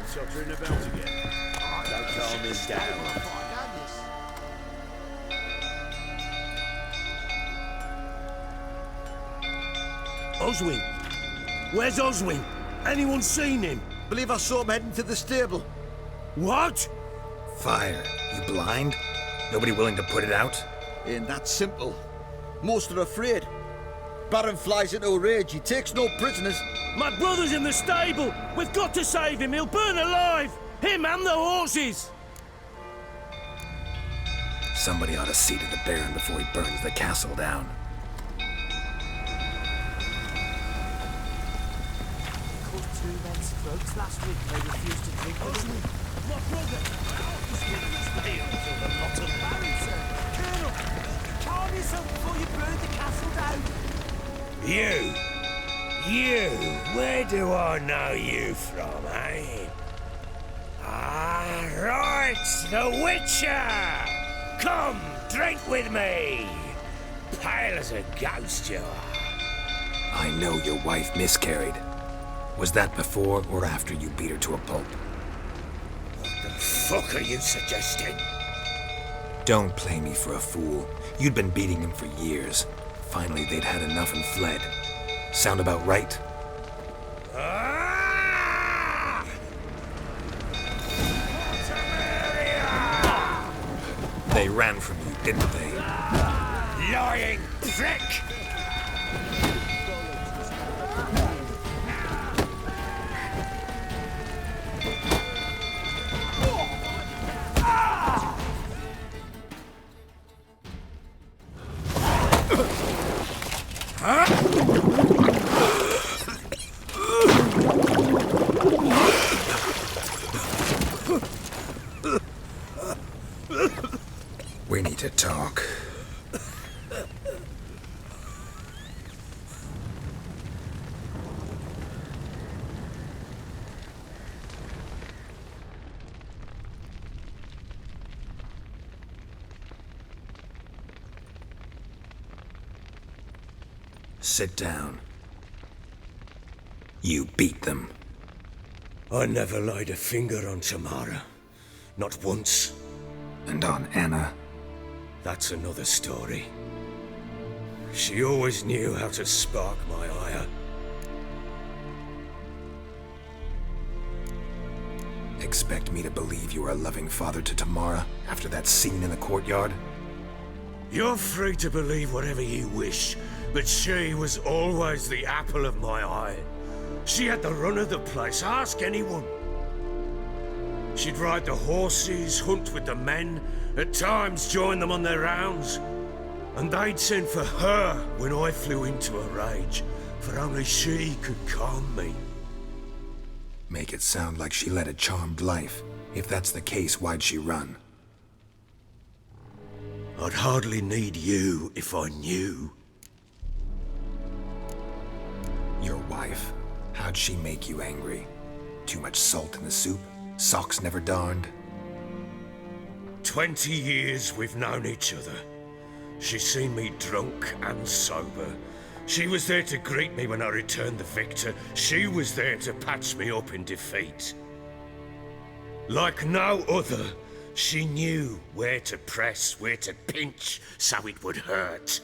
Sottering about again. Don't calm him down. Oswin! Where's Oswin? Anyone seen him? Believe I saw him heading to the stable. What? Fire. You blind? Nobody willing to put it out? Ain't that simple. Most are afraid. Baron flies into a rage. He takes no prisoners. My brother's in the stable! We've got to save him! He'll burn alive! Him and the horses! Somebody ought to see to the Baron before he burns the castle down. Cut two men's throats last week. They refused to drink with them. My brother! He's giving us deals of a lot of Baron, sir. Colonel, calm yourself before you burn the castle down. You, where do I know you from, eh? Ah, right, the Witcher! Come, drink with me! Pale as a ghost you are. I know your wife miscarried. Was that before or after you beat her to a pulp? What the fuck are you suggesting? Don't play me for a fool. You'd been beating him for years. Finally, they'd had enough and fled. Sound about right? Ah! They ran from you, didn't they? Lying prick! We need to talk. Sit down. You beat them. I never laid a finger on Tamara. Not once. And on Anna. That's another story. She always knew how to spark my ire. Expect me to believe you were a loving father to Tamara after that scene in the courtyard? You're free to believe whatever you wish, but she was always the apple of my eye. She had the run of the place, ask anyone. She'd ride the horses, hunt with the men, at times join them on their rounds. And they'd send for her when I flew into a rage, for only she could calm me. Make it sound like she led a charmed life. If that's the case, why'd she run? I'd hardly need you if I knew. Your wife. How'd she make you angry? Too much salt in the soup? Socks never darned? 20 years we've known each other. She's seen me drunk and sober. She was there to greet me when I returned the victor. She was there to patch me up in defeat. Like no other, she knew where to press, where to pinch, so it would hurt.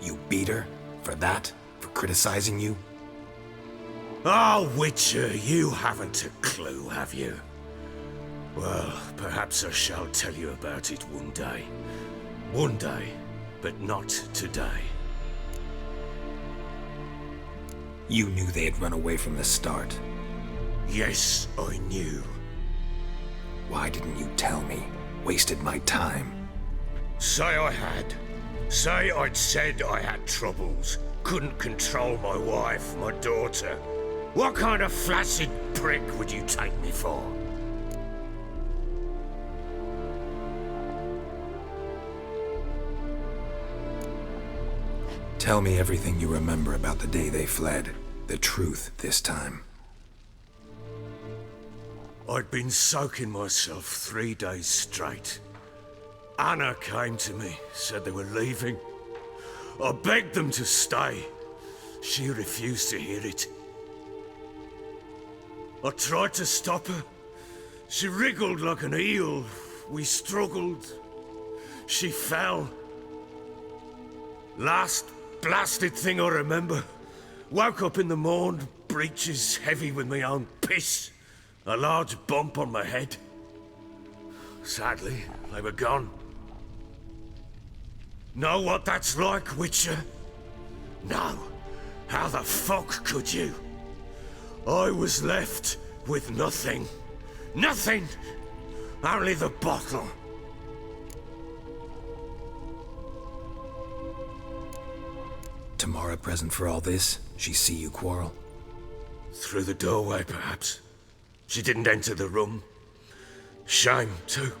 You beat her? For that? For criticizing you? Oh, Witcher, you haven't a clue, have you? Well, perhaps I shall tell you about it one day. One day, but not today. You knew they had run away from the start. Yes, I knew. Why didn't you tell me? Wasted my time. Say I had. Say I'd said I had troubles. Couldn't control my wife, my daughter. What kind of flaccid prick would you take me for? Tell me everything you remember about the day they fled. The truth this time. I'd been soaking myself 3 days straight. Anna came to me, said they were leaving. I begged them to stay. She refused to hear it. I tried to stop her. She wriggled like an eel. We struggled. She fell. Last blasted thing I remember. Woke up in the morn, breeches heavy with my own piss. A large bump on my head. Sadly, they were gone. Know what that's like, Witcher? No. How the fuck could you? I was left with nothing. Nothing! Only the bottle. Tamara present for all this? She see you quarrel? Through the doorway, perhaps. She didn't enter the room. Shame, too.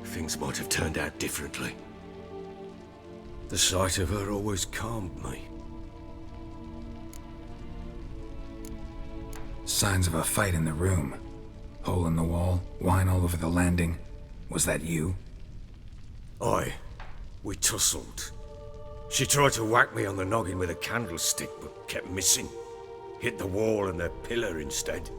Things might have turned out differently. The sight of her always calmed me. Signs of a fight in the room. Hole in the wall, wine all over the landing. Was that you? Aye. We tussled. She tried to whack me on the noggin with a candlestick, but kept missing. Hit the wall and the pillar instead.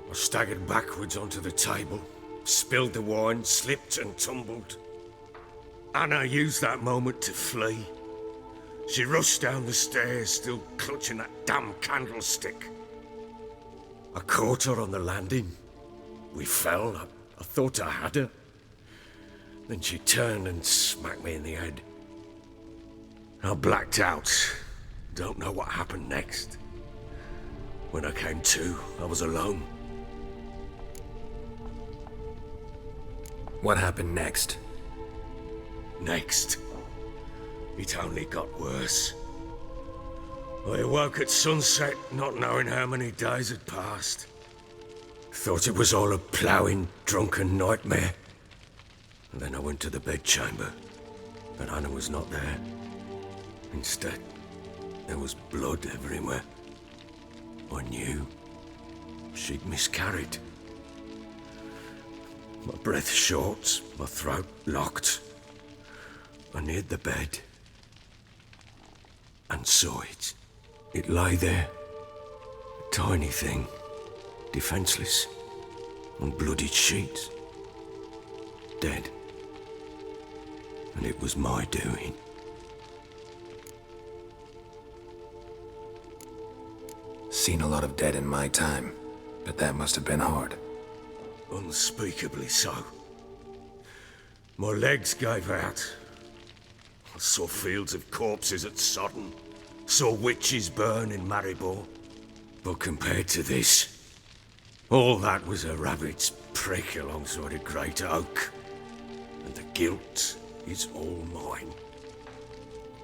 I staggered backwards onto the table, spilled the wine, slipped and tumbled. Anna used that moment to flee. She rushed down the stairs, still clutching that damn candlestick. I caught her on the landing. We fell. I thought I had her. Then she turned and smacked me in the head. I blacked out. Don't know what happened next. When I came to, I was alone. What happened next? Next, it only got worse. I awoke at sunset, not knowing how many days had passed. Thought it was all a ploughing, drunken nightmare. And then I went to the bedchamber, but Anna was not there. Instead, there was blood everywhere. I knew she'd miscarried. My breath short, my throat locked. I neared the bed and saw it. It lay there, a tiny thing, defenseless, on bloodied sheets, dead. And it was my doing. Seen a lot of dead in my time, but that must have been hard. Unspeakably so. My legs gave out. I saw fields of corpses at Sodden. Saw witches burn in Maribor. But compared to this, all that was a rabbit's prick alongside a great oak. And the guilt is all mine.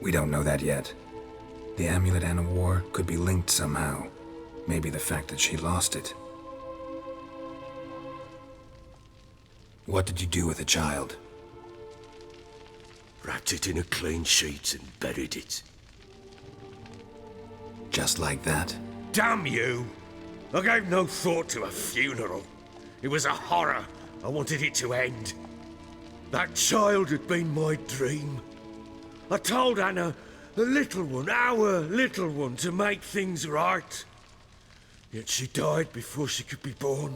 We don't know that yet. The amulet Anna wore could be linked somehow. Maybe the fact that she lost it. What did you do with the child? Wrapped it in a clean sheet and buried it. Just like that? Damn you! I gave no thought to a funeral. It was a horror. I wanted it to end. That child had been my dream. I told Anna, the little one, our little one, to make things right. Yet she died before she could be born.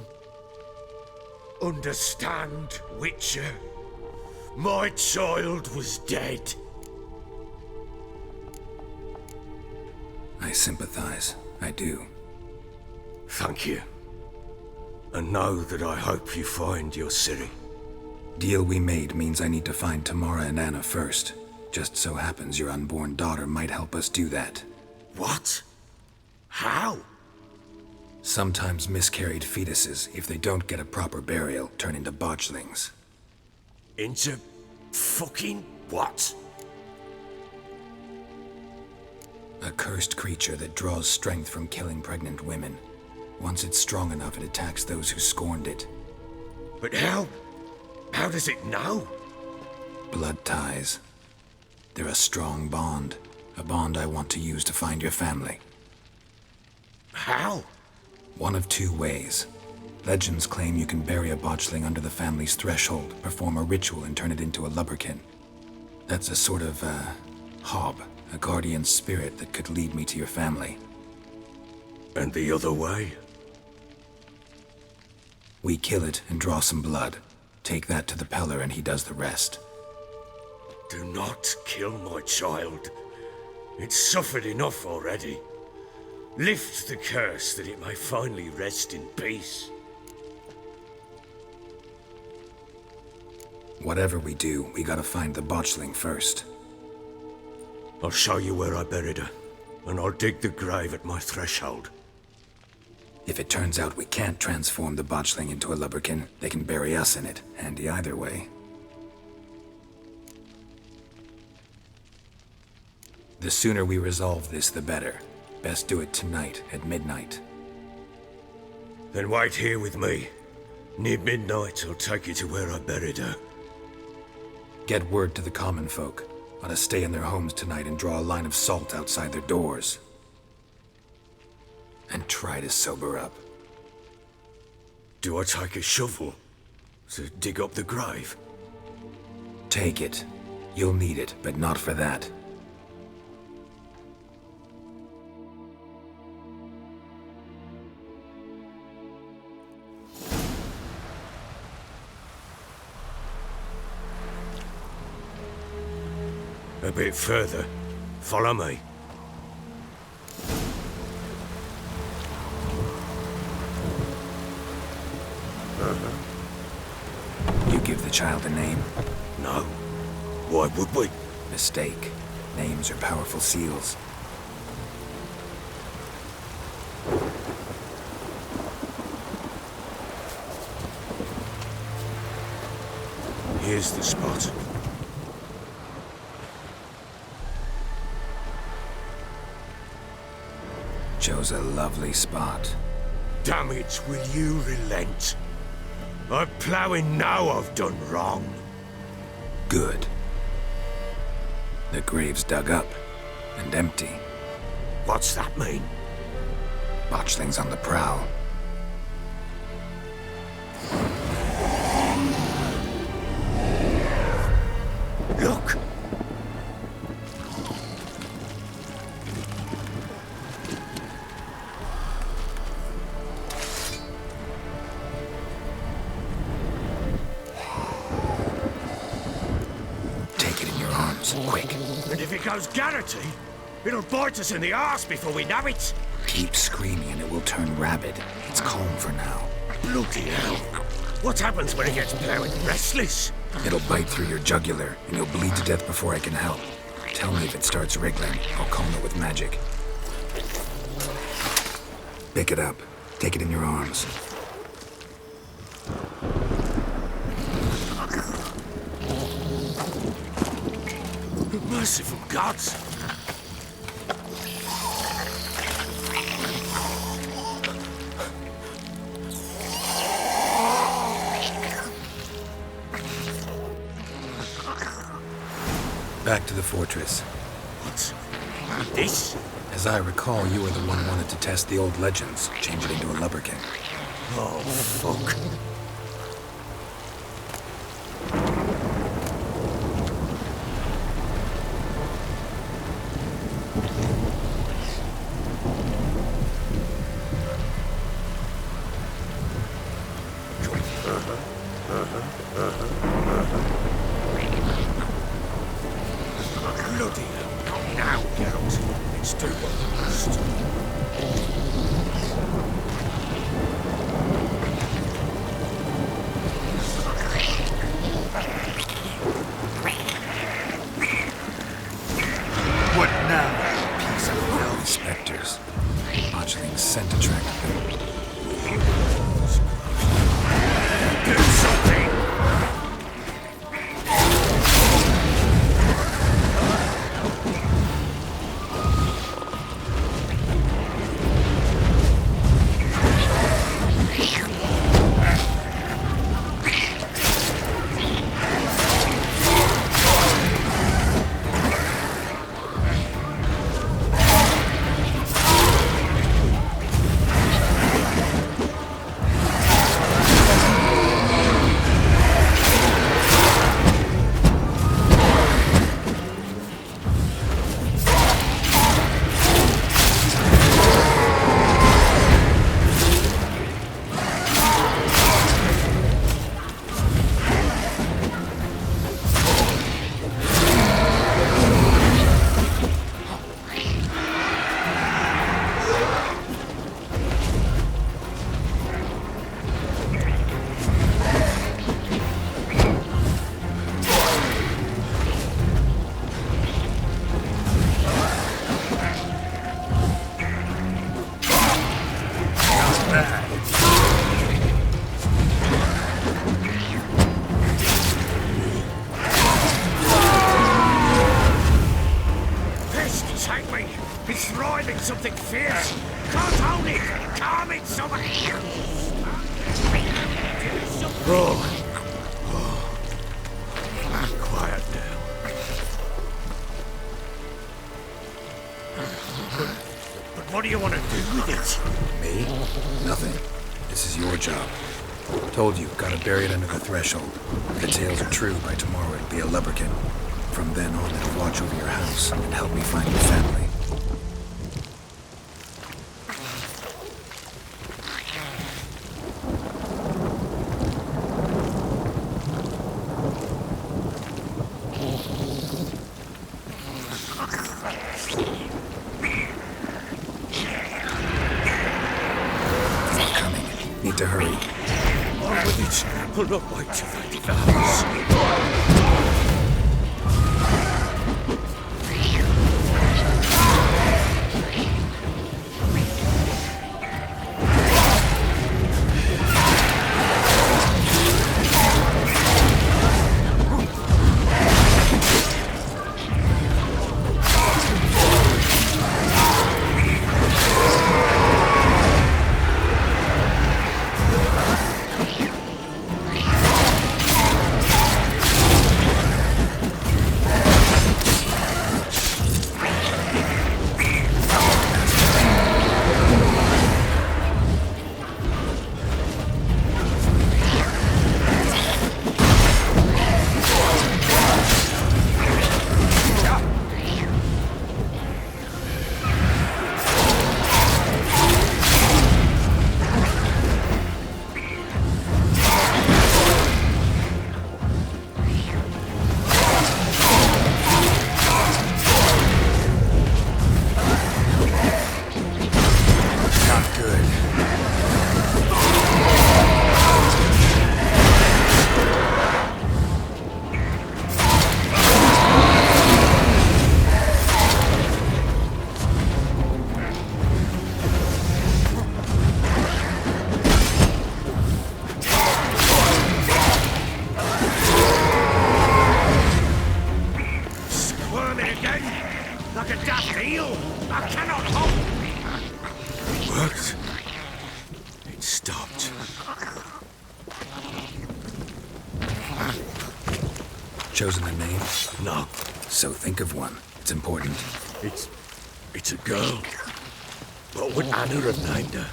Understand, Witcher? My child was dead. I sympathize. I do. Thank you. And know that I hope you find your Ciri. Deal we made means I need to find Tamara and Anna first. Just so happens your unborn daughter might help us do that. What? How? Sometimes miscarried fetuses, if they don't get a proper burial, turn into botchlings. Into fucking what? A cursed creature that draws strength from killing pregnant women. Once it's strong enough, it attacks those who scorned it. But how? How does it know? Blood ties. They're a strong bond. A bond I want to use to find your family. How? One of two ways. Legends claim you can bury a botchling under the family's threshold, perform a ritual, and turn it into a lubberkin. That's a sort of, hob, a guardian spirit that could lead me to your family. And the other way? We kill it and draw some blood. Take that to the Peller and he does the rest. Do not kill my child. It's suffered enough already. Lift the curse that it may finally rest in peace. Whatever we do, we gotta find the botchling first. I'll show you where I buried her, and I'll dig the grave at my threshold. If it turns out we can't transform the botchling into a lubberkin, they can bury us in it. Handy either way. The sooner we resolve this, the better. Best do it tonight at midnight. Then wait here with me. Near midnight, I'll take you to where I buried her. Get word to the common folk. Ought to stay in their homes tonight and draw a line of salt outside their doors. And try to sober up. Do I take a shovel to dig up the grave? Take it. You'll need it, but not for that. A bit further. Follow me. You give the child a name? No. Why would we? Mistake. Names are powerful seals. Here's the spot. Chose a lovely spot. Damn it, will you relent? I'm ploughing now I've done wrong. Good. The grave's dug up and empty. What's that mean? Botchling's on the prowl. Look! Take it in your arms, quick. And if it goes Garrity, it'll bite us in the arse before we know it. Keep screaming and it will turn rabid. It's calm for now. Bloody hell. What happens when it gets plowing restless? It'll bite through your jugular and you'll bleed to death before I can help. Tell me if it starts wriggling. I'll calm it with magic. Pick it up. Take it in your arms. Merciful gods! Back to the fortress. What's this? As I recall, you were the one who wanted to test the old legends, change it into a lubberkin. Oh, fuck. Bloody hell. Now, Geralt. It's too much. What now? Piece of hell. Spectres. Botchling's scent attracted them. Do something! something fierce. Can't hold it. Calm it, somebody. Oh. Quiet now. But what do you want to do with it? Me? Nothing. This is your job. Told you, gotta bury it under the threshold. If the tales are true, by tomorrow it'll be a lubberkin. From then on, it'll watch over your house and help me find your family. Need to hurry. On with it. I'll not wait till they leave the house. Like a daft eel! I cannot hold! It worked. It stopped. Chosen a name? No. So think of one. It's important. It's a girl. What would Anna have named her?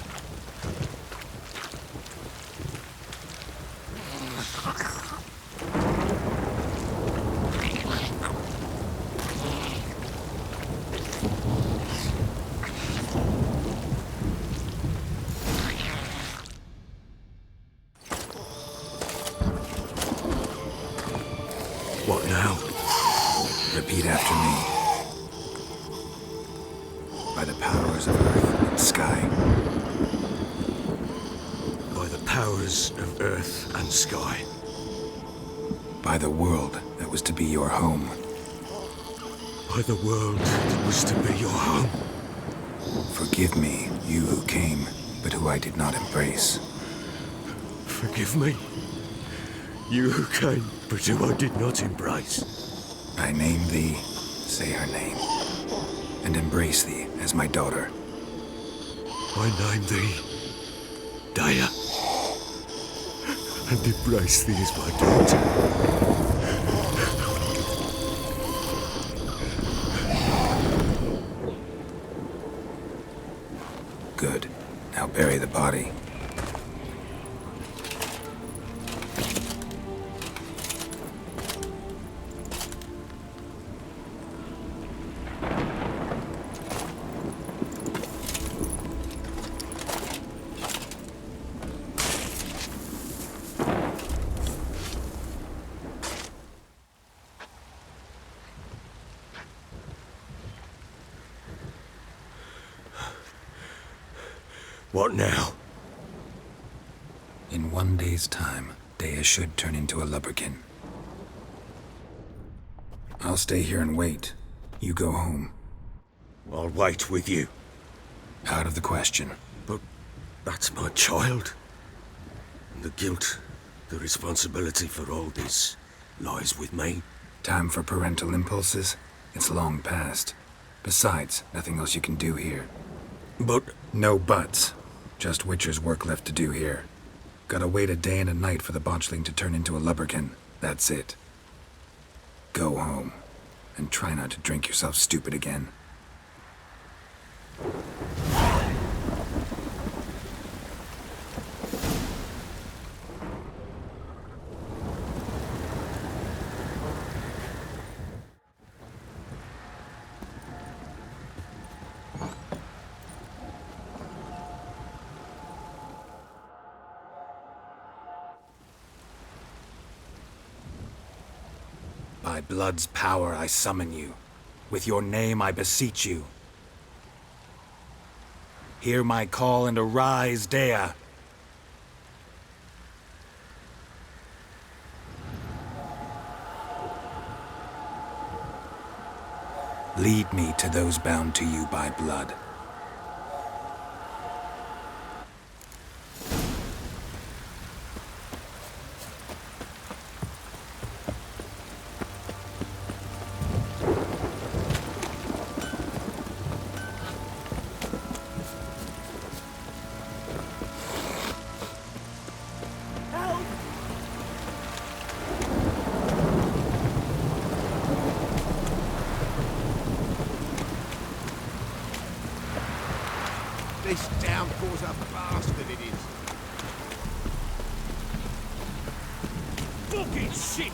What now? Repeat after me. By the powers of earth and sky. By the powers of earth and sky. By the world that was to be your home. By the world that was to be your home. Forgive me, you who came, but who I did not embrace. Forgive me. You who came, but who I did not embrace. I name thee, say her name, and embrace thee as my daughter. I name thee, Daya, and embrace thee as my daughter. Good. Now bury the body. What now? In 1 day's time, Daya should turn into a lubberkin. I'll stay here and wait. You go home. I'll wait with you. Out of the question. But that's my child. And the guilt, the responsibility for all this lies with me. Time for parental impulses? It's long past. Besides, nothing else you can do here. But No buts. Just Witcher's work left to do here. Gotta wait a day and a night for the botchling to turn into a lubberkin. That's it. Go home. And try not to drink yourself stupid again. By blood's power I summon you. With your name I beseech you. Hear my call and arise, Dea. Lead me to those bound to you by blood. Help! This downpour's a bastard, it is. Fucking shit!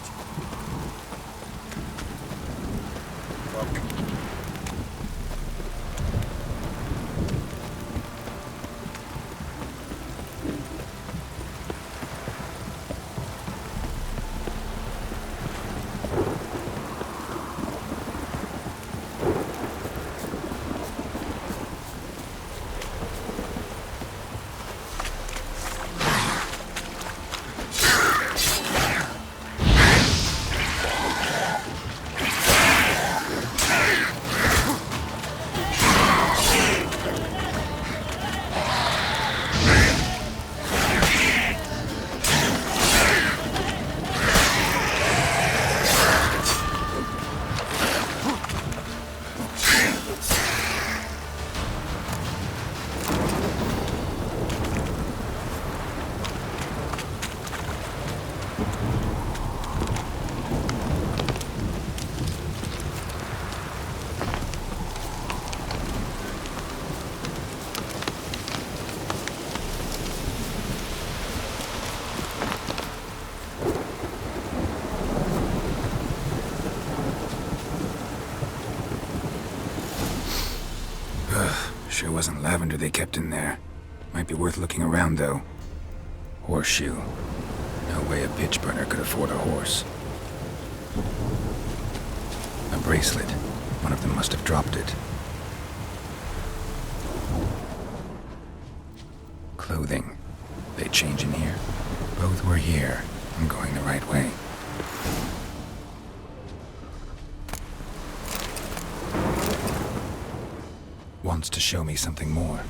Sure wasn't lavender they kept in there. Might be worth looking around, though. Horseshoe. No way a pitch burner could afford a horse. A bracelet. One of them must have dropped it. Clothing. They change in here? Both were here. I'm going the right way. Wants to show me something more.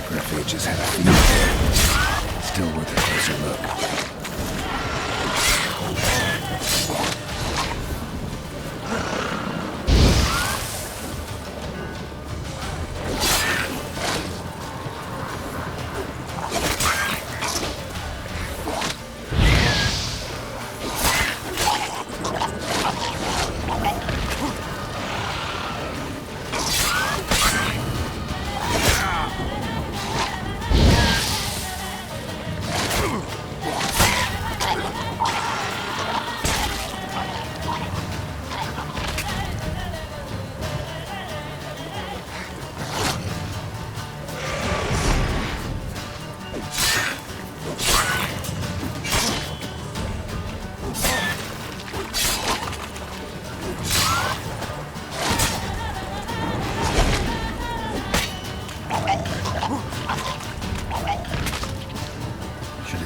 Necrophages had a field there. Still worth a closer look.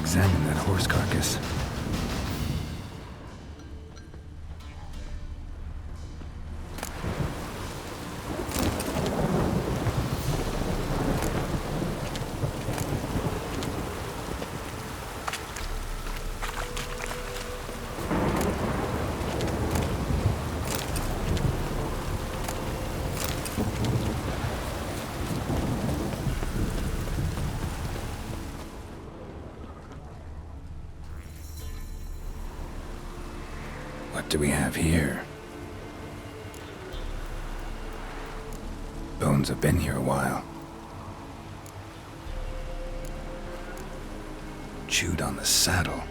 Examine that horse carcass. What do we have here? Bones have been here a while. Chewed on the saddle.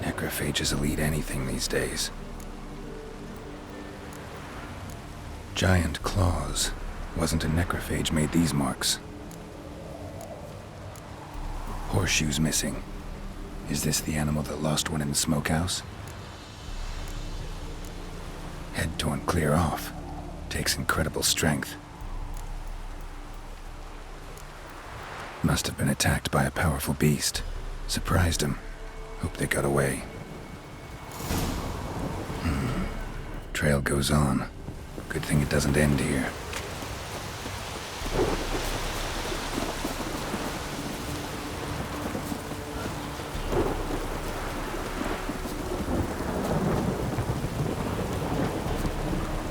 Necrophages will eat anything these days. Giant claws. Wasn't a necrophage made these marks. Horseshoes missing. Is this the animal that lost one in the smokehouse? Head torn clear off. Takes incredible strength. Must have been attacked by a powerful beast. Surprised him. Hope they got away. Trail goes on. Good thing it doesn't end here.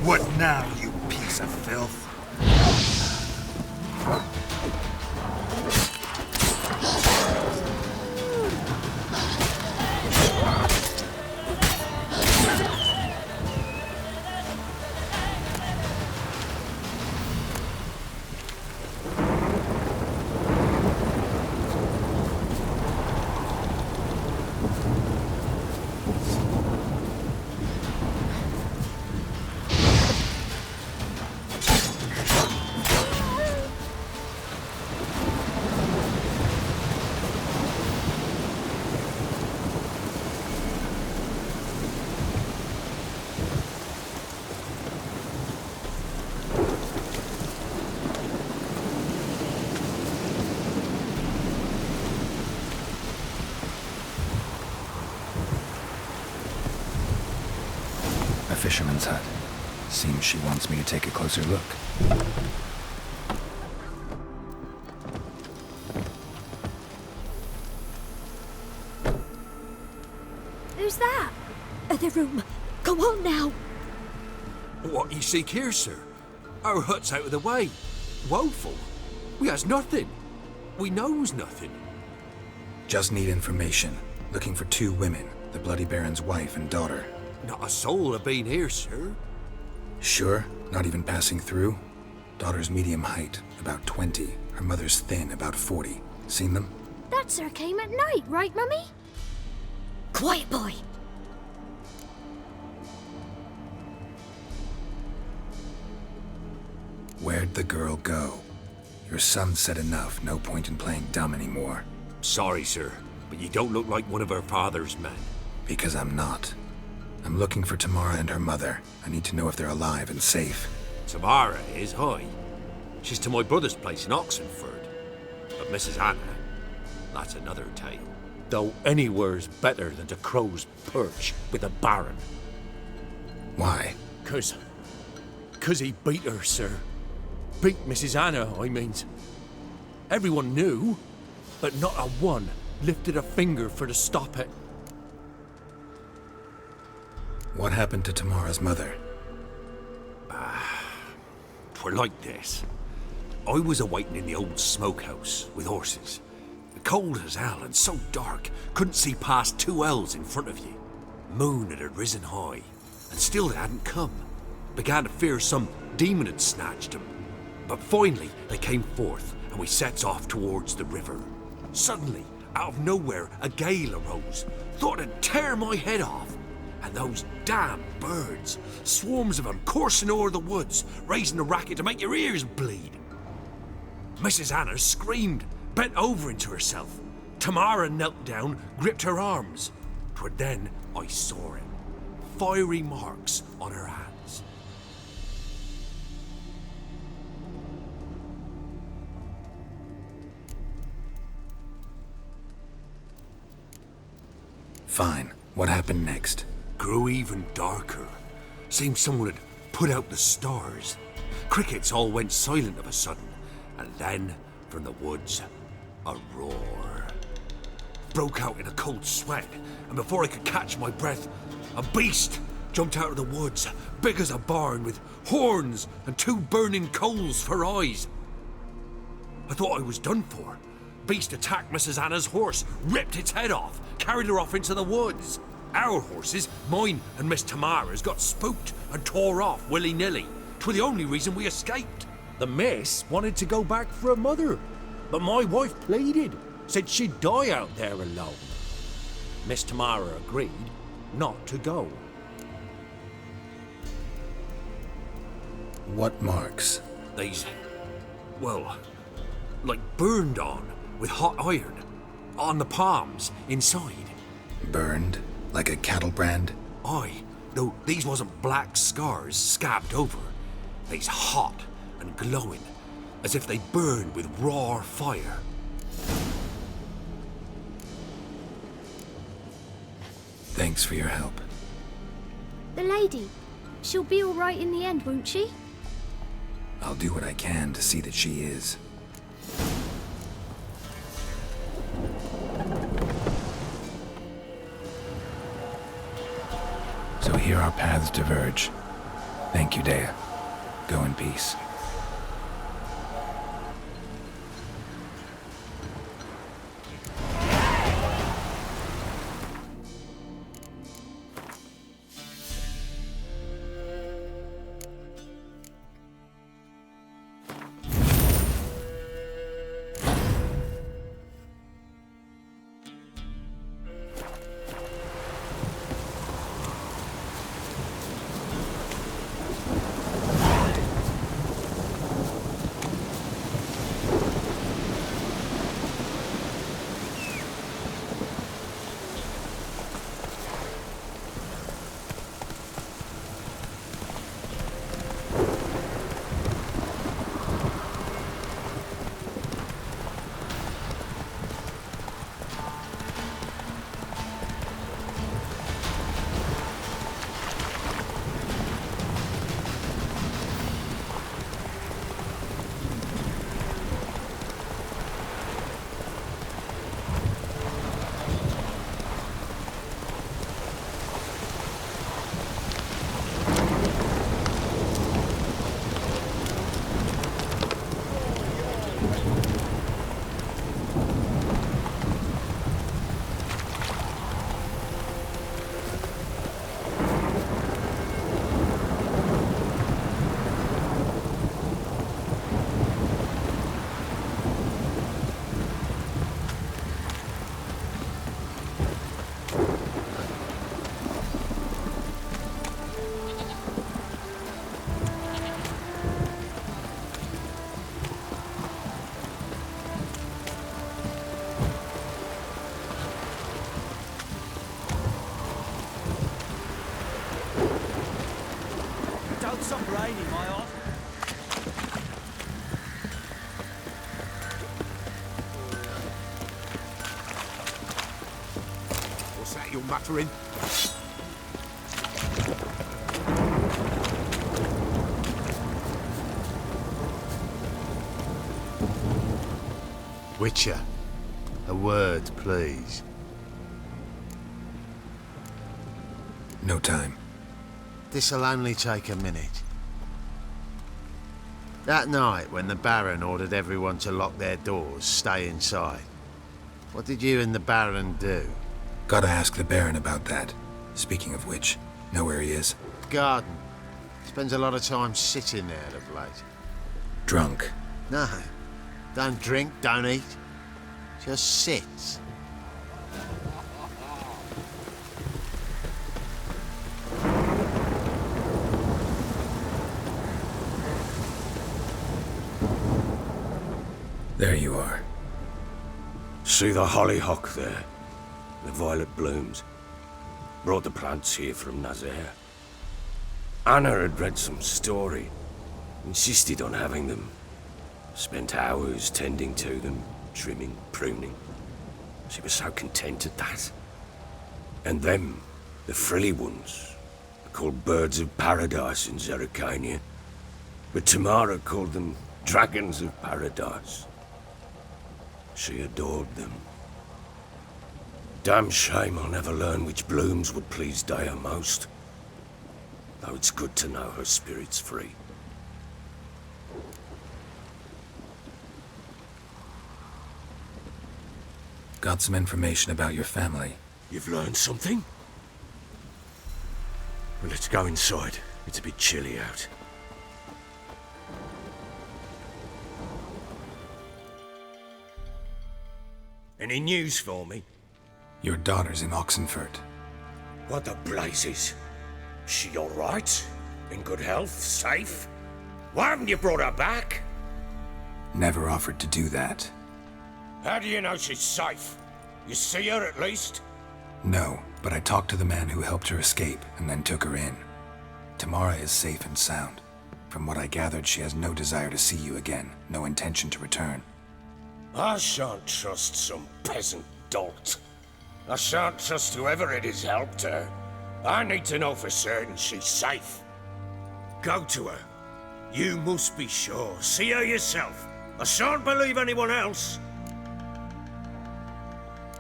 What now, you piece of filth? Fisherman's hut. Seems she wants me to take a closer look. Who's that? Other room. Come on now. What you seek here, sir? Our hut's out of the way. Woeful. We has nothing. We knows nothing. Just need information. Looking for 2 women, the Bloody Baron's wife and daughter. Not a soul have been here, sir. Sure? Not even passing through? Daughter's medium height, about 20. Her mother's thin, about 40. Seen them? That sir came at night, right, Mummy? Quiet, boy. Where'd the girl go? Your son said enough. No point in playing dumb anymore. Sorry, sir, but you don't look like one of her father's men. Because I'm not. I'm looking for Tamara and her mother. I need to know if they're alive and safe. Tamara is, hi. She's to my brother's place in Oxenford. But Mrs. Anna, that's another tale. Though anywhere's better than to Crow's Perch with a baron. Why? 'Cause he beat her, sir. Beat Mrs. Anna, I mean. Everyone knew, but not a one lifted a finger for to stop it. What happened to Tamara's mother? Twere like this. I was awaiting in the old smokehouse with horses. Cold as hell and so dark, couldn't see past 2 ells in front of you. Moon had risen high, and still they hadn't come. Began to fear some demon had snatched them. But finally they came forth, and we sets off towards the river. Suddenly, out of nowhere, a gale arose. Thought it'd tear my head off. And those damn birds, swarms of them coursing o'er the woods, raising a racket to make your ears bleed. Mrs. Anna screamed, bent over into herself. Tamara knelt down, gripped her arms. 'Twere then I saw it. Fiery marks on her hands. Fine. What happened next? Grew even darker. Seemed someone had put out the stars. Crickets all went silent of a sudden, and then, from the woods, a roar. Broke out in a cold sweat, and before I could catch my breath, a beast jumped out of the woods, big as a barn, with horns and 2 burning coals for eyes. I thought I was done for. Beast attacked Mrs. Anna's horse, ripped its head off, carried her off into the woods. Our horses, mine and Miss Tamara's, got spooked and tore off willy-nilly. 'Twere the only reason we escaped. The miss wanted to go back for her mother, but my wife pleaded, said she'd die out there alone. Miss Tamara agreed not to go. What marks? These, well, like burned on with hot iron, on the palms, inside. Burned? Like a cattle brand? Aye, though these wasn't black scars scabbed over. They's hot and glowing, as if they burned with raw fire. Thanks for your help. The lady. She'll be all right in the end, won't she? I'll do what I can to see that she is. So here our paths diverge. Thank you, Dea. Go in peace. Don't stop raining, my heart. What's that you're muttering? Witcher, a word, please. No time. This'll only take a minute. That night when the Baron ordered everyone to lock their doors, stay inside, what did you and the Baron do? Gotta ask the Baron about that. Speaking of which, know where he is? Garden. Spends a lot of time sitting there of late. Drunk. No. Don't drink, don't eat. Just sits. There you are. See the hollyhock there? The violet blooms. Brought the plants here from Nazaire. Anna had read some story. Insisted on having them. Spent hours tending to them, trimming, pruning. She was so content at that. And them, the frilly ones, are called birds of paradise in Zerrikania. But Tamara called them dragons of paradise. She adored them. Damn shame I'll never learn which blooms would please Dea most. Though it's good to know her spirit's free. Got some information about your family. You've learned something? Well, let's go inside. It's a bit chilly out. Any news for me? Your daughter's in Oxenford. What the blazes? She all right? In good health? Safe? Why haven't you brought her back? Never offered to do that. How do you know she's safe? You see her at least? No, but I talked to the man who helped her escape and then took her in. Tamara is safe and sound. From what I gathered, she has no desire to see you again, no intention to return. I shan't trust some peasant dolt. I shan't trust whoever it is helped her. I need to know for certain she's safe. Go to her. You must be sure. See her yourself. I shan't believe anyone else.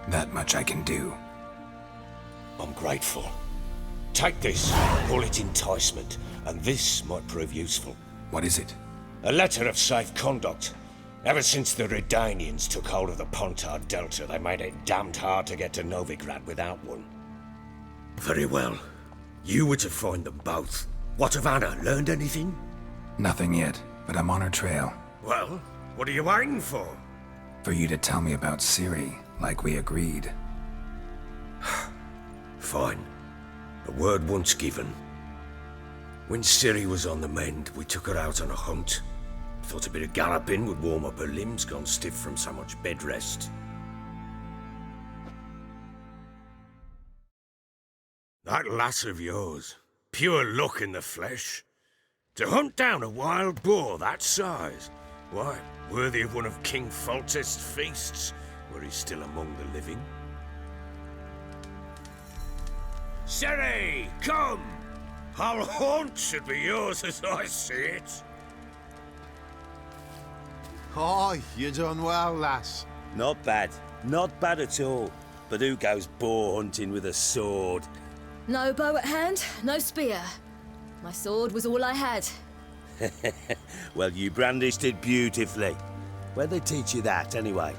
That much I can do. I'm grateful. Take this, call it enticement, and this might prove useful. What is it? A letter of safe conduct. Ever since the Redanians took hold of the Pontar Delta, they made it damned hard to get to Novigrad without one. Very well. You were to find them both. What of Anna? Learned anything? Nothing yet, but I'm on her trail. Well, what are you waiting for? For you to tell me about Ciri, like we agreed. Fine. A word once given. When Ciri was on the mend, we took her out on a hunt. Thought a bit of galloping would warm up her limbs, gone stiff from so much bed rest. That lass of yours, pure luck in the flesh. To hunt down a wild boar that size, why, worthy of one of King Foltest's feasts, were he still among the living. Ciri, come! Our haunt should be yours as I see it. Aye, you done well, lass. Not bad. Not bad at all. But who goes boar hunting with a sword? No bow at hand, no spear. My sword was all I had. Well, you brandished it beautifully. Where'd they teach you that, anyway?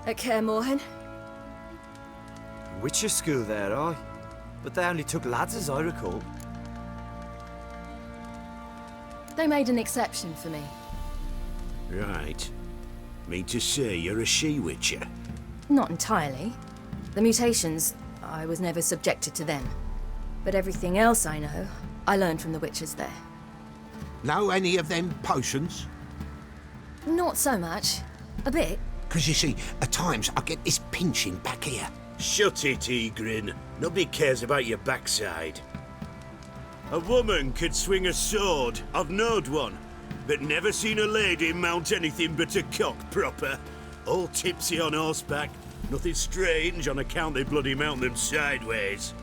At Kaer Morhen. Witcher school there, aye. But they only took lads, as I recall. They made an exception for me. Right. Mean to say you're a she-witcher? Not entirely. The mutations, I was never subjected to them. But everything else I know, I learned from the witches there. Know any of them potions? Not so much. A bit. Because you see, at times I get this pinching back here. Shut it, Egrin. Nobody cares about your backside. A woman could swing a sword. I've knowed one. But never seen a lady mount anything but a cock proper. All tipsy on horseback. Nothing strange on account they bloody mount them sideways.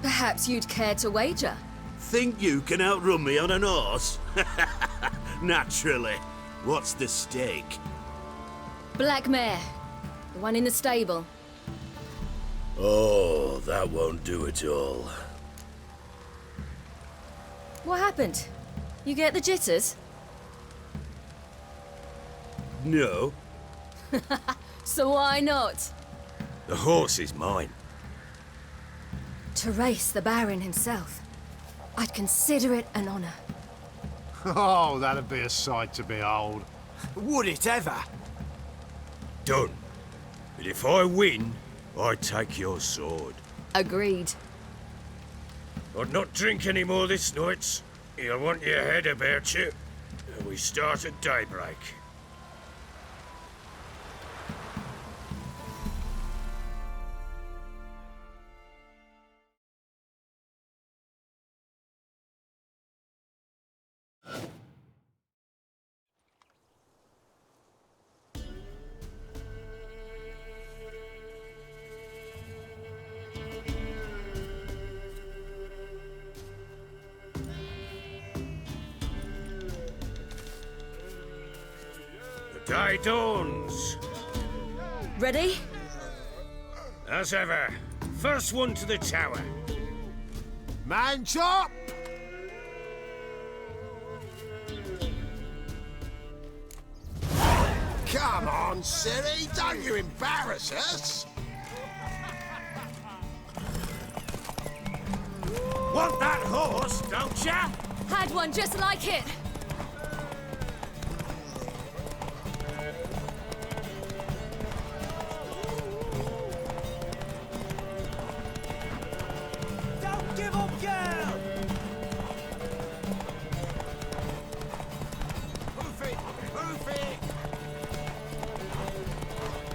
Perhaps you'd care to wager? Think you can outrun me on an horse? Naturally. What's the stake? Black mare. The one in the stable. Oh, that won't do at all. What happened? You get the jitters? No. So why not? The horse is mine. To race the Baron himself. I'd consider it an honor. Oh, that'd be a sight to behold. Would it ever? Done. But if I win, I take your sword. Agreed. I'd not drink any more this night. You'll want your head about you. And we start at daybreak. Day dawns. Ready? As ever, first one to the tower. Man chop! Come on, silly, don't you embarrass us! Want that horse, don't ya? Had one just like it. Don't give up, girl! Move it! Move it!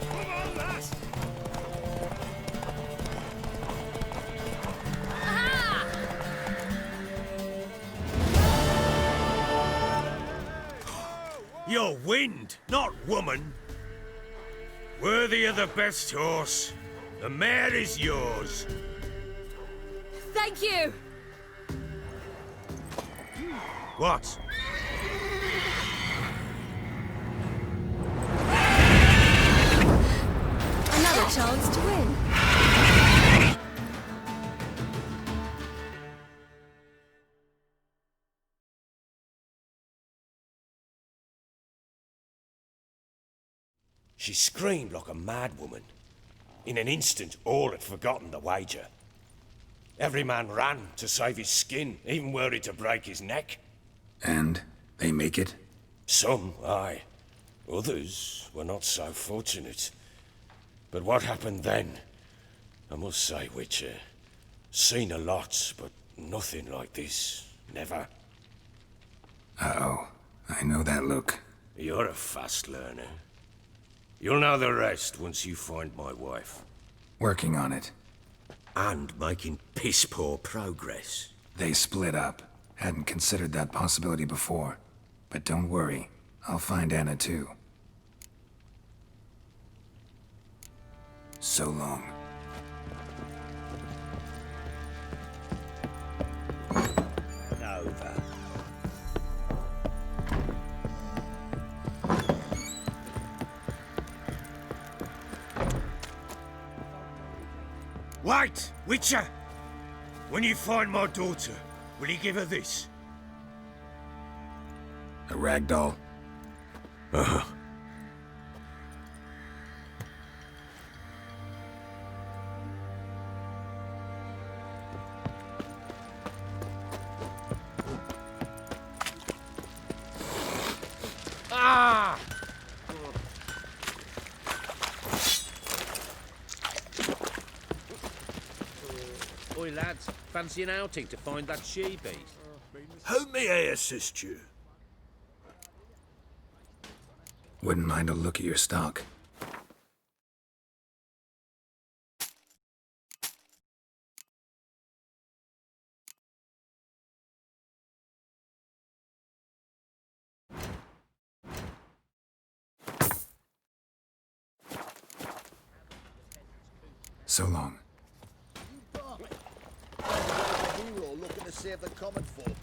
Come on, lass. You're wind, not woman. Worthy of the best horse. The mare is yours. Thank you. What? Another chance to win. She screamed like a mad woman. In an instant, all had forgotten the wager. Every man ran to save his skin, even were it to break his neck. And they make it? Some, aye. Others were not so fortunate. But what happened then? I must say, Witcher, seen a lot, but nothing like this. Never. Uh-oh. I know that look. You're a fast learner. You'll know the rest once you find my wife. Working on it. And making piss-poor progress. They split up. Hadn't considered that possibility before. But don't worry. I'll find Anna too. So long. Over. Wait, Witcher! When you find my daughter, will you give her this? A ragdoll? Uh-huh. Ah! Oi, lads, fancy an outing to find that she-beast? How may I assist you? Wouldn't mind a look at your stock. So long. Hero looking to save the common folk.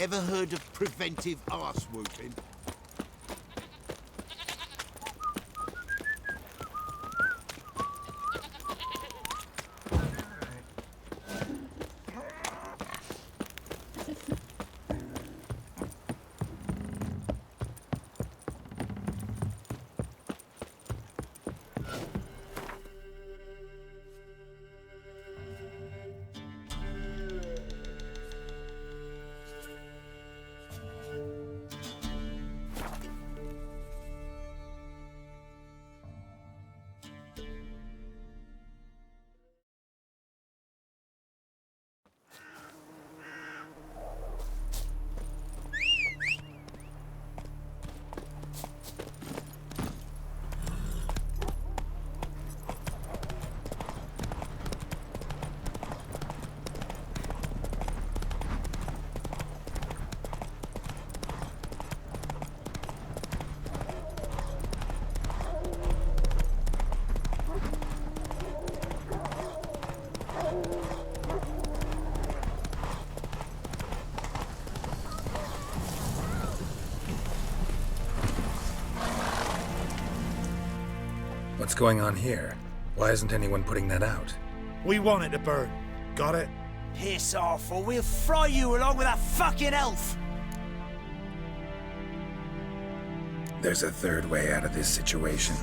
Ever heard of preventive arse whooping? What's going on here? Why isn't anyone putting that out? We want it to burn. Got it? Piss off, or we'll fry you along with that fucking elf! There's a third way out of this situation.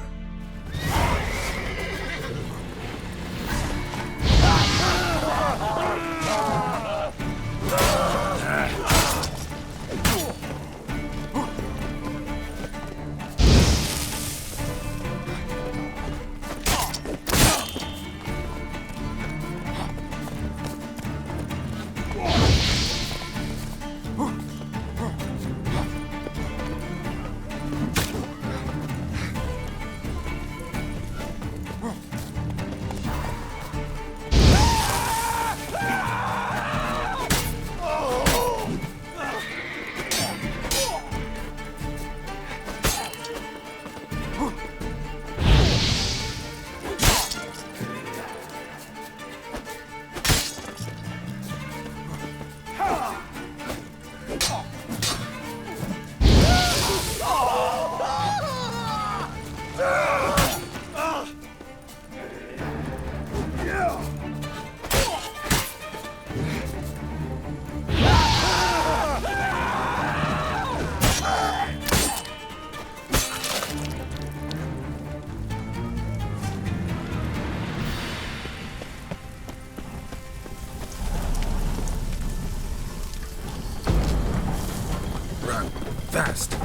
Fast.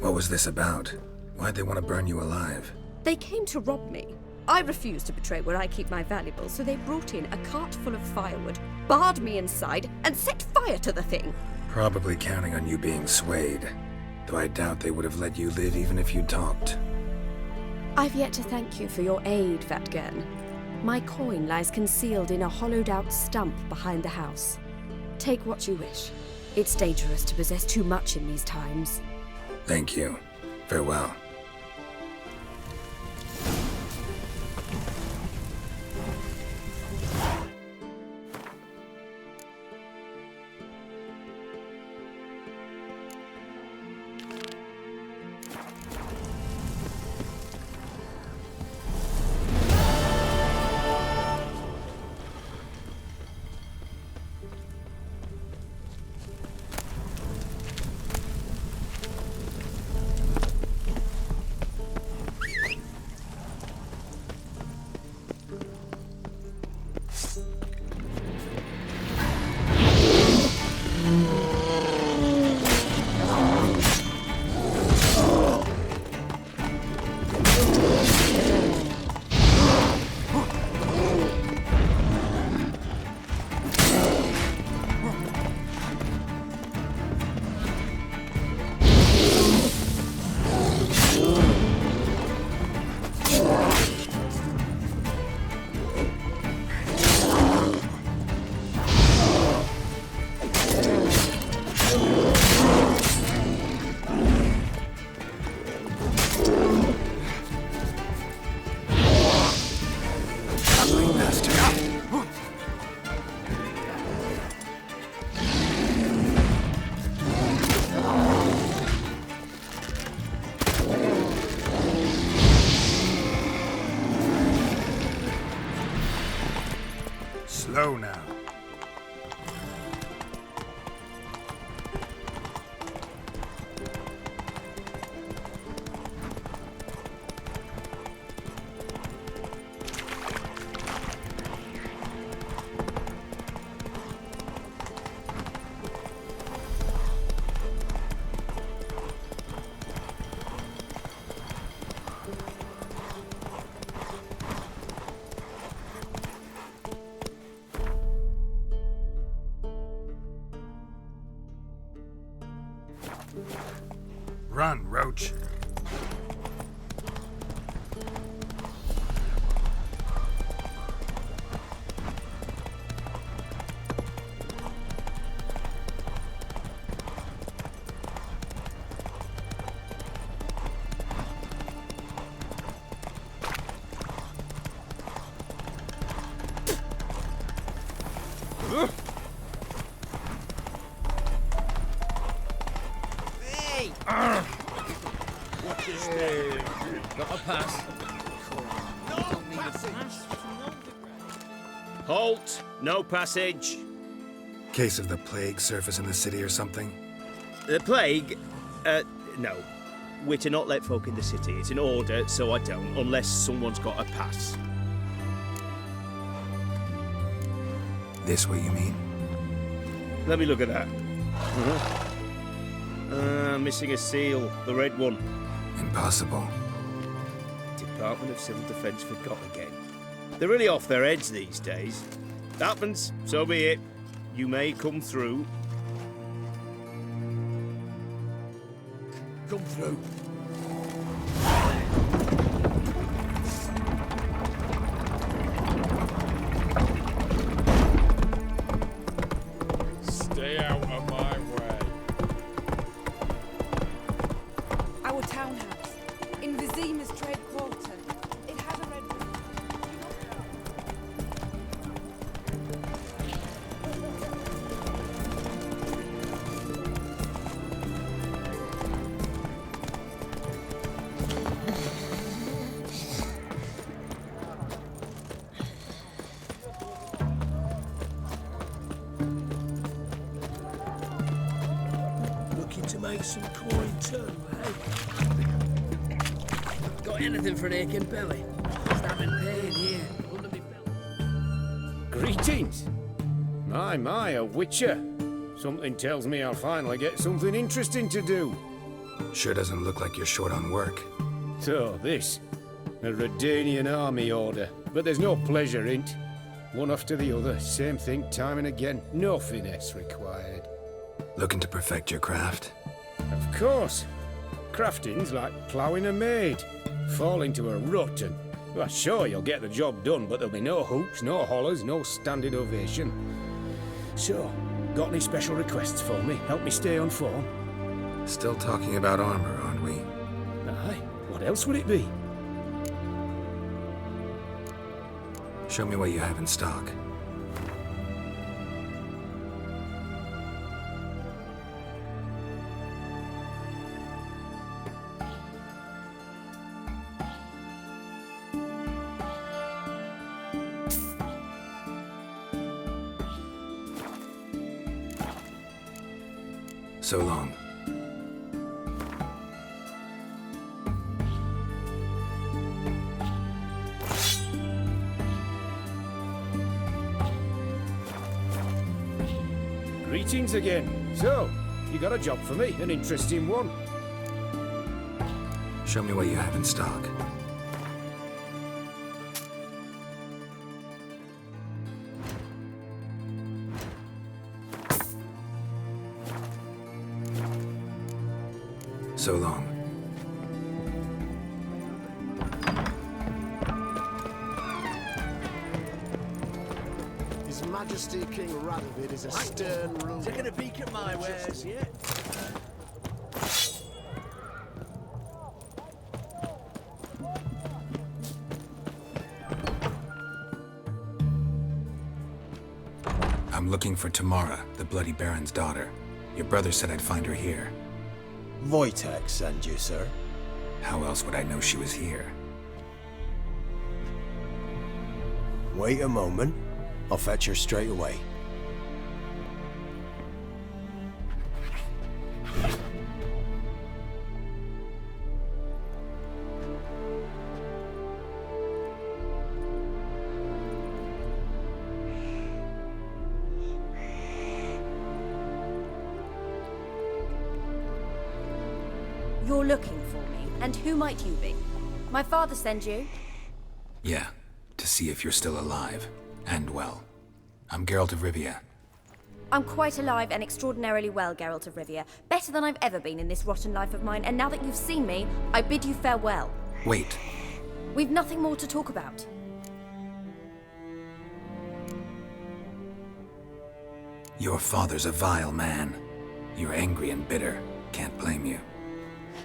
What was this about? Why'd they want to burn you alive? They came to rob me. I refused to betray where I keep my valuables, so they brought in a cart full of firewood, barred me inside, and set fire to the thing. Probably counting on you being swayed. Though I doubt they would have let you live even if you talked. I've yet to thank you for your aid, Vatgern. My coin lies concealed in a hollowed-out stump behind the house. Take what you wish. It's dangerous to possess too much in these times. Thank you. Farewell. Run, Roach. Got a pass. Halt! No passage. Case of the plague surface in the city or something? The plague? No. We're to not let folk in the city. It's an order, so I don't, unless someone's got a pass. This what you mean? Let me look at that. Missing a seal. The red one. Impossible. Department of Civil Defence forgot again. They're really off their heads these days. Happens, so be it. You may come through. Come through. Stay out of my way. Our townhouse in Vizima's trade quarter. It has a red roof. Looking to make some coin too, eh? Got anything for an aching belly? Stabbing pain here, under me belly. Greetings. My, a witcher. Something tells me I'll finally get something interesting to do. Sure doesn't look like you're short on work. So, this. A Redanian army order. But there's no pleasure in't. One after the other, same thing time and again. No finesse required. Looking to perfect your craft? Of course. Crafting's like ploughing a maid. Fall into a rut and... Well, sure, you'll get the job done, but there'll be no hoops, no hollers, no standing ovation. So, got any special requests for me? Help me stay on form? Still talking about armor, aren't we? Aye. What else would it be? Show me what you have in stock. So long. Greetings again. So, you got a job for me, an interesting one. Show me what you have in stock. So long. His Majesty King Radovid is a stern ruler. Taking a peek at my wares, yeah? I'm looking for Tamara, the Bloody Baron's daughter. Your brother said I'd find her here. Wojtek sent you, sir. How else would I know she was here? Wait a moment. I'll fetch her straight away. You're looking for me, and who might you be? My father sent you? Yeah, to see if you're still alive. And well. I'm Geralt of Rivia. I'm quite alive and extraordinarily well, Geralt of Rivia. Better than I've ever been in this rotten life of mine, and now that you've seen me, I bid you farewell. Wait. We've nothing more to talk about. Your father's a vile man. You're angry and bitter. Can't blame you.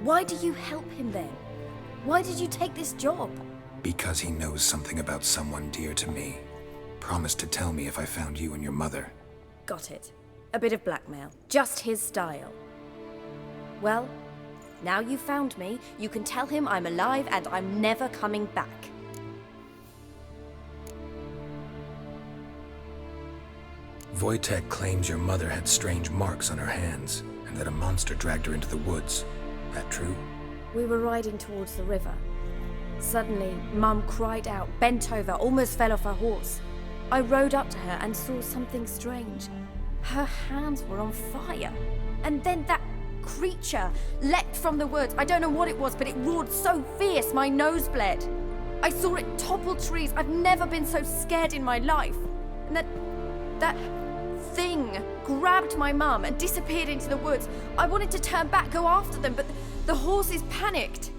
Why do you help him then? Why did you take this job? Because he knows something about someone dear to me. Promised to tell me if I found you and your mother. Got it. A bit of blackmail. Just his style. Well, now you've found me, you can tell him I'm alive and I'm never coming back. Wojtek claims your mother had strange marks on her hands, and that a monster dragged her into the woods. That true? We were riding towards the river. Suddenly, Mum cried out, bent over, almost fell off her horse. I rode up to her and saw something strange. Her hands were on fire. And then that creature leapt from the woods. I don't know what it was, but it roared so fierce my nose bled. I saw it topple trees. I've never been so scared in my life. And that thing grabbed my mum and disappeared into the woods. I wanted to turn back, go after them, but the horses panicked.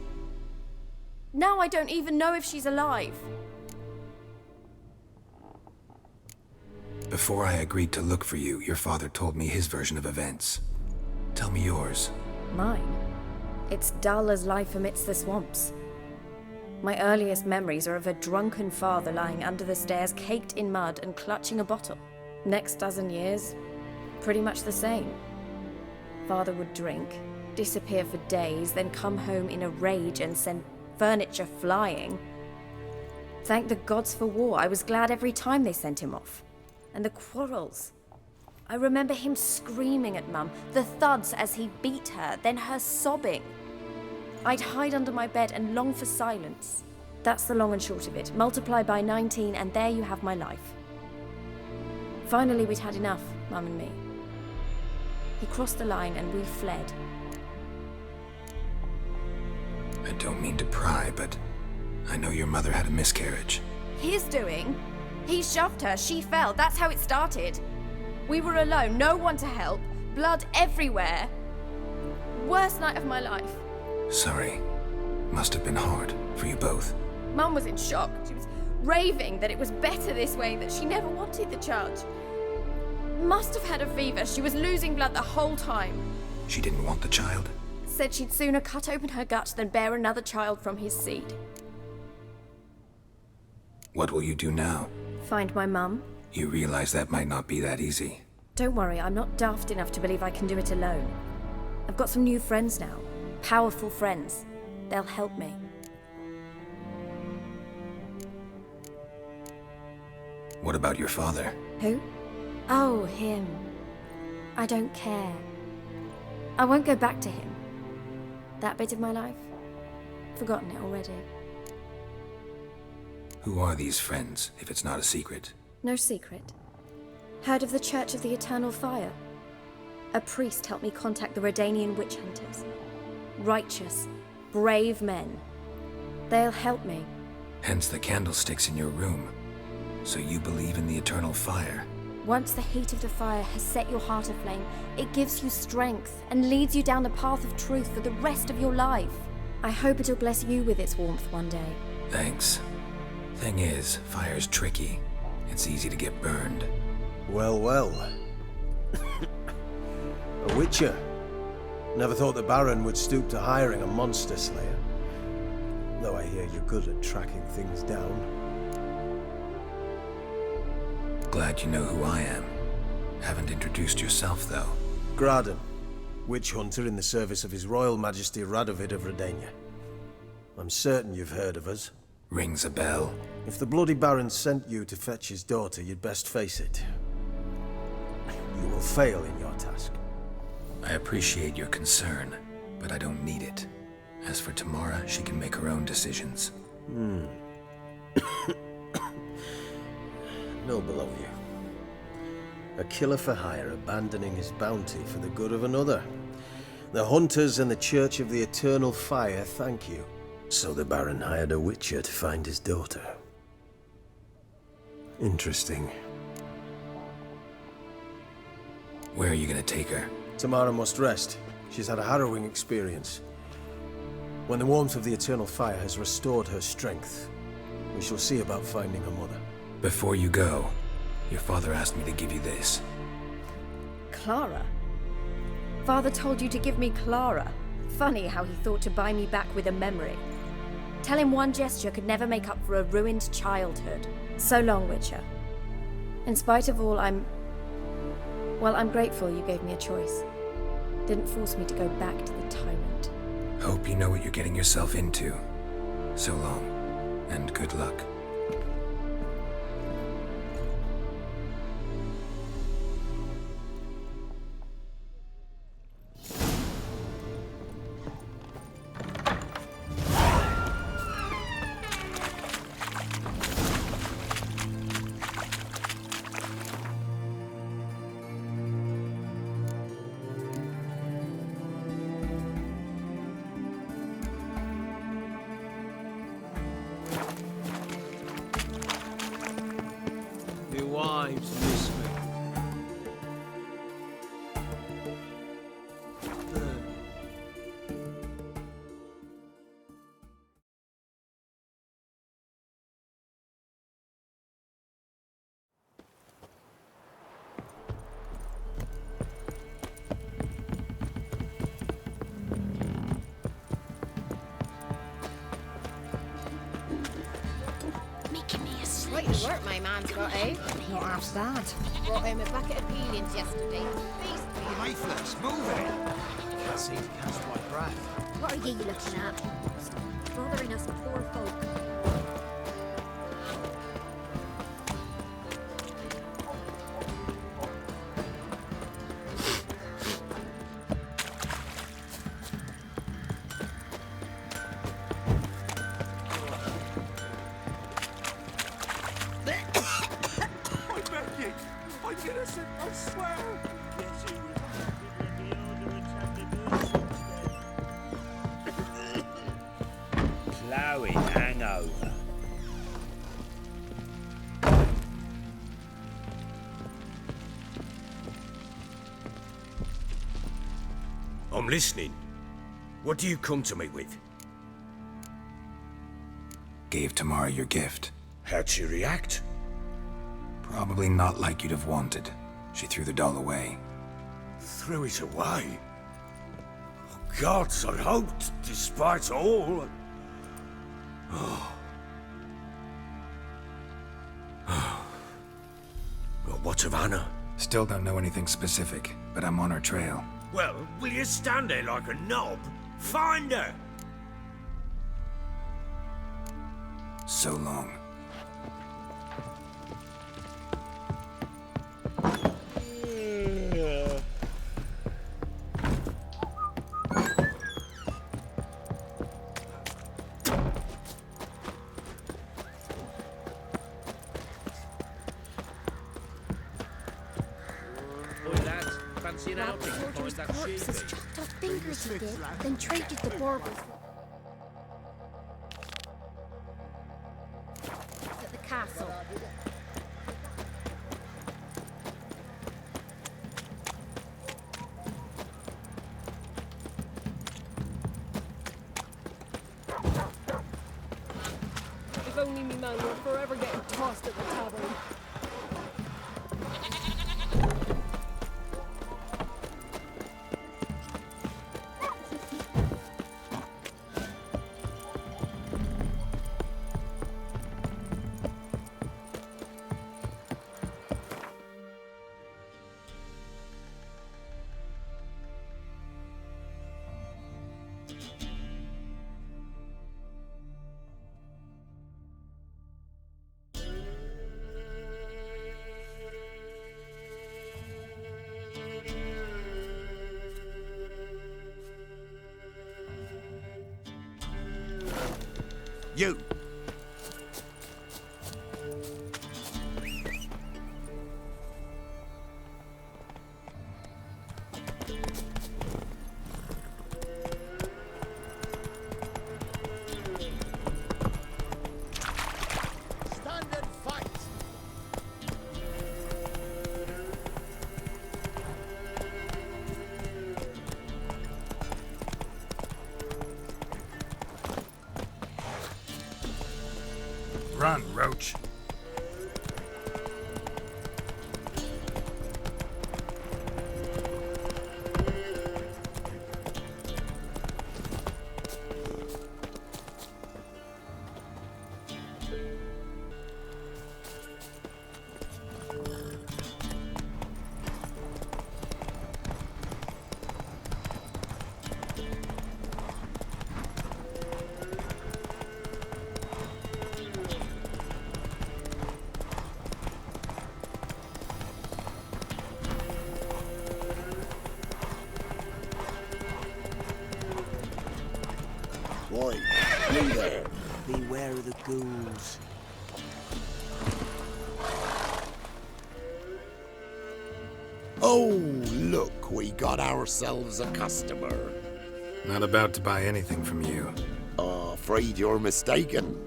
Now I don't even know if she's alive. Before I agreed to look for you, your father told me his version of events. Tell me yours. Mine? It's dull as life amidst the swamps. My earliest memories are of a drunken father lying under the stairs, caked in mud and clutching a bottle. Next dozen years, pretty much the same. Father would drink, disappear for days, then come home in a rage and send furniture flying. Thank the gods for war. I was glad every time they sent him off. And the quarrels. I remember him screaming at Mum, the thuds as he beat her, then her sobbing. I'd hide under my bed and long for silence. That's the long and short of it. Multiply by 19 and there you have my life. Finally, we'd had enough, Mum and me. He crossed the line and we fled. I don't mean to pry, but I know your mother had a miscarriage. His doing? He shoved her, she fell, that's how it started. We were alone, no one to help, blood everywhere. Worst night of my life. Sorry. Must have been hard for you both. Mum was in shock. She was raving that it was better this way, that she never wanted the child. Must have had a fever. She was losing blood the whole time. She didn't want the child? Said she'd sooner cut open her gut than bear another child from his seed. What will you do now? Find my mum. You realize that might not be that easy. Don't worry, I'm not daft enough to believe I can do it alone. I've got some new friends now. Powerful friends. They'll help me. What about your father? Who? Oh, him. I don't care. I won't go back to him. That bit of my life? Forgotten it already. Who are these friends, if it's not a secret? No secret. Heard of the Church of the Eternal Fire? A priest helped me contact the Redanian witch hunters. Righteous, brave men. They'll help me. Hence the candlesticks in your room. So you believe in the eternal fire? Once the heat of the fire has set your heart aflame, it gives you strength and leads you down the path of truth for the rest of your life. I hope it'll bless you with its warmth one day. Thanks. Thing is, fire's tricky. It's easy to get burned. Well, well. A witcher. Never thought the Baron would stoop to hiring a monster slayer. Though I hear you're good at tracking things down. Glad you know who I am. Haven't introduced yourself, though. Graden, witch hunter in the service of His Royal Majesty Radovid of Redania. I'm certain you've heard of us. Rings a bell. If the bloody Baron sent you to fetch his daughter, you'd best face it. You will fail in your task. I appreciate your concern, but I don't need it. As for Tamara, she can make her own decisions. Noble of you. A killer for hire abandoning his bounty for the good of another. The hunters and the Church of the Eternal Fire thank you. So the Baron hired a witcher to find his daughter. Interesting. Where are you gonna take her? Tamara must rest. She's had a harrowing experience. When the warmth of the eternal fire has restored her strength, we shall see about finding her mother. Before you go, your father asked me to give you this. Clara? Father told you to give me Clara. Funny how he thought to buy me back with a memory. Tell him one gesture could never make up for a ruined childhood. So long, Witcher. In spite of all, I'm grateful you gave me a choice. Didn't force me to go back to the tyrant. Hope you know what you're getting yourself into. So long, and good luck. Wives miss me. Quite the work my man's got, eh? Not half bad. Brought home a bucket of peelings yesterday. Lifeless, move it! Can't seem to catch my breath. What are you looking at? Stop bothering us poor folk. Chloe hangover. I'm listening. What do you come to me with? Gave Tamara your gift. How'd she react? Probably not like you'd have wanted. She threw the doll away. Threw it away? Oh, gods, I hoped, despite all. Oh. Well, what of Anna? Still don't know anything specific, but I'm on her trail. Well, will you stand there like a knob? Find her! So long. Fancy an outing to find that corpses chopped off fingers he did, then traded the baubles. At the castle. If only me man were forever getting tossed at the tavern. You! Stand and fight! Run, Roach. Boy, you there. Beware of the ghouls. Oh, look, we got ourselves a customer. Not about to buy anything from you. Afraid you're mistaken.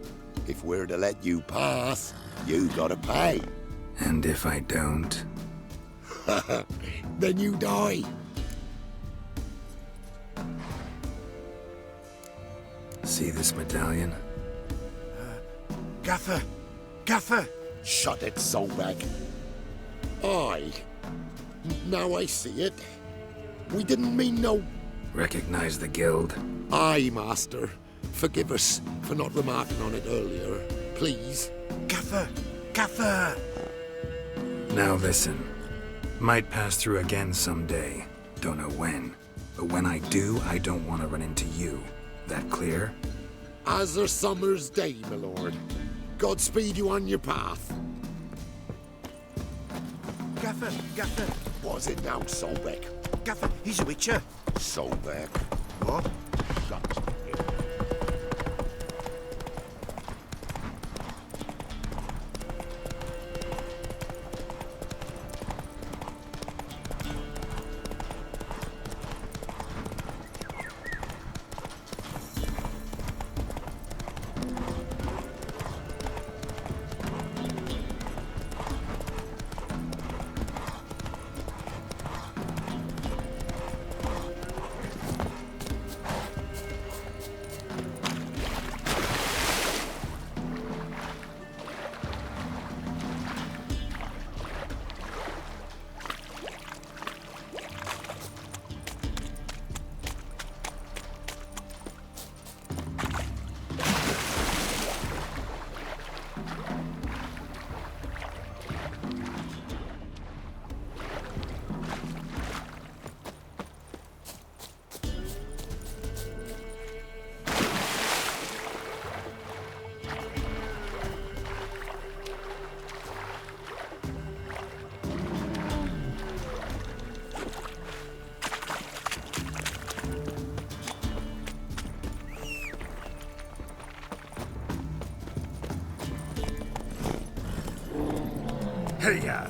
If we're to let you pass, you gotta pay. And if I don't? Then you die. See this medallion? Gaffer! Gaffer! Shut it, Solbeck. Aye. Now I see it. We didn't mean no... Recognize the guild? Aye, Master. Forgive us for not remarking on it earlier. Please. Gaffer! Gaffer! Now listen. Might pass through again someday. Don't know when. But when I do, I don't want to run into you. That clear? As a summer's day, my lord. Godspeed you on your path. Gaffer, Gaffer. Was it now, Solbeck? Gaffer, he's a witcher. Solbeck. What? Shut. Hey-ya!